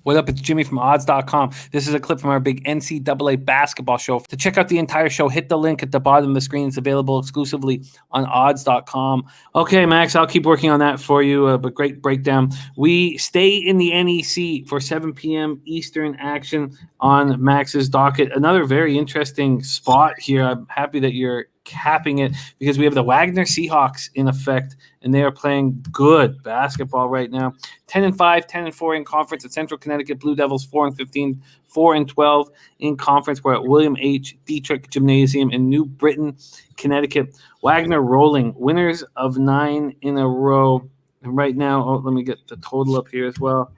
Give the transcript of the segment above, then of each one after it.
What up? It's Jimmy from odds.com. This is a clip from our big NCAA basketball show. To check out the entire show, hit the link at the bottom of the screen. It's available exclusively on odds.com. Okay, Max, I'll keep working on that for you, but great breakdown. We stay in the NEC for 7 p.m. Eastern action on Max's docket. Another very interesting spot here. I'm happy that you're capping it because we have the Wagner Seahawks in effect, and they are playing good basketball right now. 10-5, 10-4 in conference at Central Connecticut Blue Devils, 4-15, 4-12 in conference. We're at William H. Detrick Gymnasium in New Britain, Connecticut. Wagner rolling, winners of 9 in a row. And right now, let me get the total up here as well.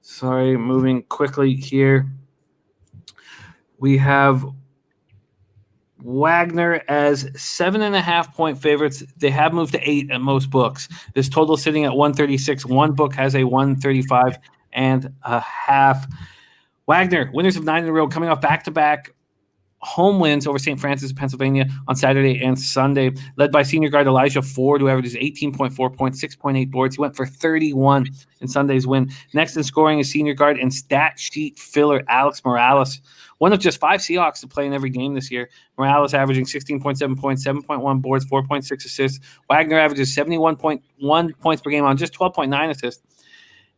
Sorry, moving quickly here. We have Wagner as 7.5-point favorites. They have moved to 8 at most books. This total sitting at 136. One book has a 135.5. Wagner, winners of 9 in a row, coming off back-to-back home wins over St. Francis, Pennsylvania on Saturday and Sunday, led by senior guard Elijah Ford, who averages 18.4 points, 6.8 boards. He went for 31 in Sunday's win. Next in scoring is senior guard and stat sheet filler Alex Morales, one of just 5 Seahawks to play in every game this year. Morales averaging 16.7 points, 7.1 boards, 4.6 assists. Wagner averages 71.1 points per game on just 12.9 assists.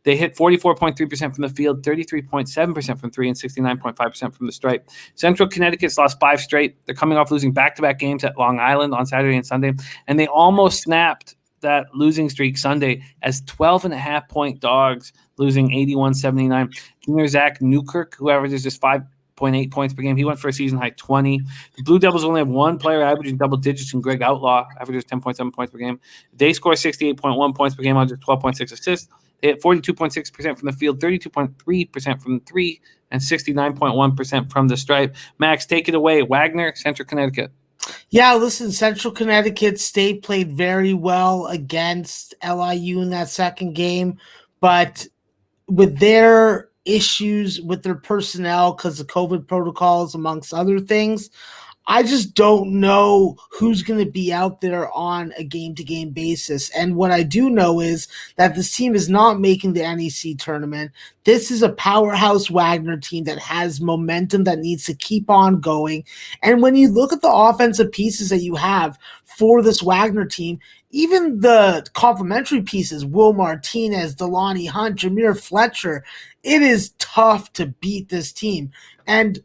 They hit 44.3% from the field, 33.7% from 3, and 69.5% from the stripe. Central Connecticut's lost 5 straight. They're coming off losing back-to-back games at Long Island on Saturday and Sunday, and they almost snapped that losing streak Sunday as 12.5-point dogs, losing 81-79. Junior Zach Newkirk, who averages just 5.8 points per game, he went for a season-high 20. The Blue Devils only have one player averaging double digits, in Greg Outlaw, averages 10.7 points per game. They score 68.1 points per game on just 12.6 assists. They hit 42.6% from the field, 32.3% from 3, and 69.1% from the stripe. Max, take it away. Wagner, Central Connecticut. Yeah, listen, Central Connecticut State played very well against LIU in that second game, but with their issues with their personnel because of COVID protocols, amongst other things, I just don't know who's going to be out there on a game-to-game basis. And what I do know is that this team is not making the NEC tournament. This is a powerhouse Wagner team that has momentum that needs to keep on going. And when you look at the offensive pieces that you have for this Wagner team, even the complementary pieces, Will Martinez, Delani Hunt, Jameer Fletcher, it is tough to beat this team. And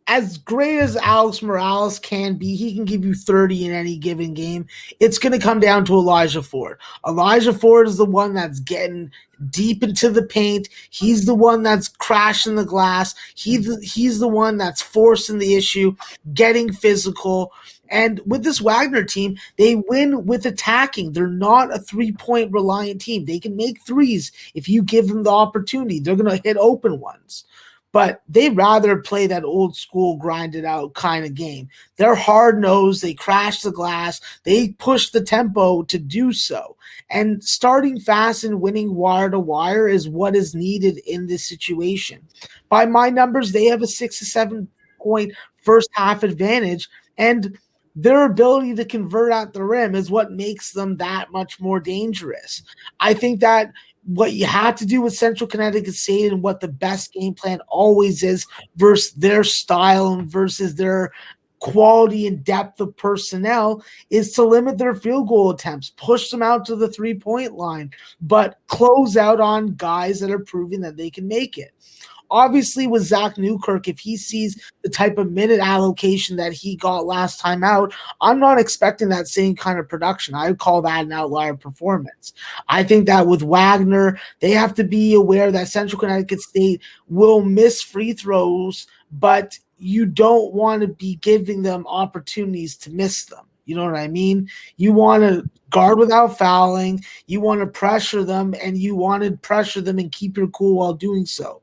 as great as Alex Morales can be, he can give you 30 in any given game. It's going to come down to Elijah Ford. Elijah Ford is the one that's getting deep into the paint. He's the one that's crashing the glass. He's the one that's forcing the issue, getting physical. And with this Wagner team, they win with attacking. They're not a three-point reliant team. They can make threes if you give them the opportunity. They're going to hit open ones. But they rather play that old school grinded out kind of game. They're hard-nosed. They crash the glass. They push the tempo to do so. And starting fast and winning wire to wire is what is needed in this situation. By my numbers, they have a 6 to 7 point first half advantage, and their ability to convert at the rim is what makes them that much more dangerous. I think that what you have to do with Central Connecticut State and what the best game plan always is versus their style and versus their quality and depth of personnel is to limit their field goal attempts, push them out to the 3-point line, but close out on guys that are proving that they can make it. Obviously, with Zach Newkirk, if he sees the type of minute allocation that he got last time out, I'm not expecting that same kind of production. I would call that an outlier performance. I think that with Wagner, they have to be aware that Central Connecticut State will miss free throws, but you don't want to be giving them opportunities to miss them. You know what I mean? You want to guard without fouling. You want to pressure them, and you want to pressure them and keep your cool while doing so.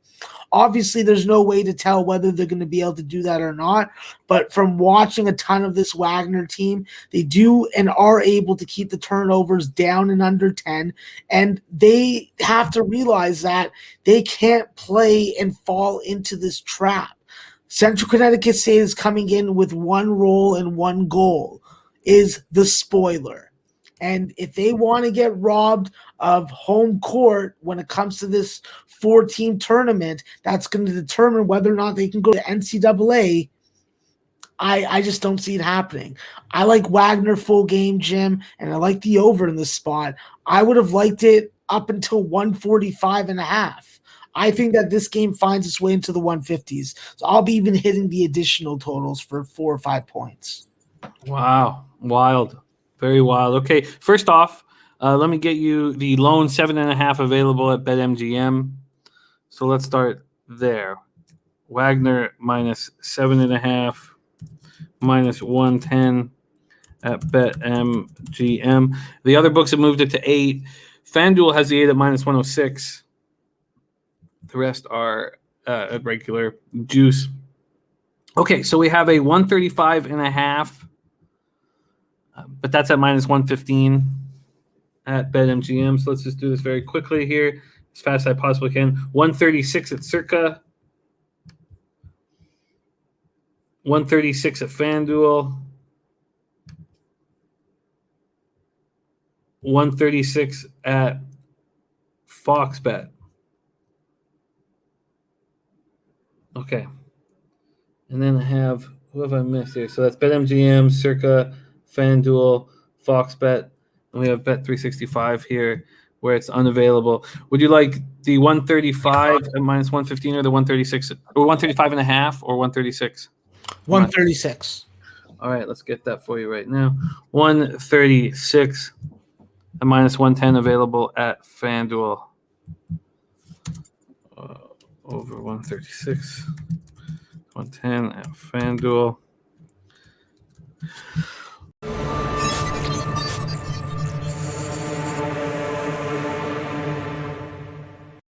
Obviously, there's no way to tell whether they're going to be able to do that or not. But from watching a ton of this Wagner team, they do and are able to keep the turnovers down and under 10. And they have to realize that they can't play and fall into this trap. Central Connecticut State is coming in with one role and one goal, is the spoiler. And if they want to get robbed of home court when it comes to this 4-team tournament, that's going to determine whether or not they can go to NCAA. I just don't see it happening. I like Wagner full game, Jim, and I like the over in this spot. I would have liked it up until 145.5. I think that this game finds its way into the 150s. So I'll be even hitting the additional totals for 4 or 5 points. Wow. Wild. Very wild. Okay. First off, let me get you the lone 7.5 available at BetMGM. So let's start there. Wagner minus 7.5, minus 110 at BetMGM. The other books have moved it to 8. FanDuel has the 8 at minus 106. The rest are at regular juice. Okay, so we have a 135.5, but that's at minus 115 at BetMGM. So let's just do this very quickly here, as fast as I possibly can. 136 at Circa. 136 at FanDuel. 136 at Fox Bet. Okay. And then I have, who have I missed here? So that's BetMGM, Circa, FanDuel, Fox Bet, and we have Bet365 here where it's unavailable. Would you like the 135 at minus 115 or the 136 or 135.5 or 136? 136. All right, let's get that for you right now. 136 at minus 110 available at FanDuel. Over 136. 110 at FanDuel.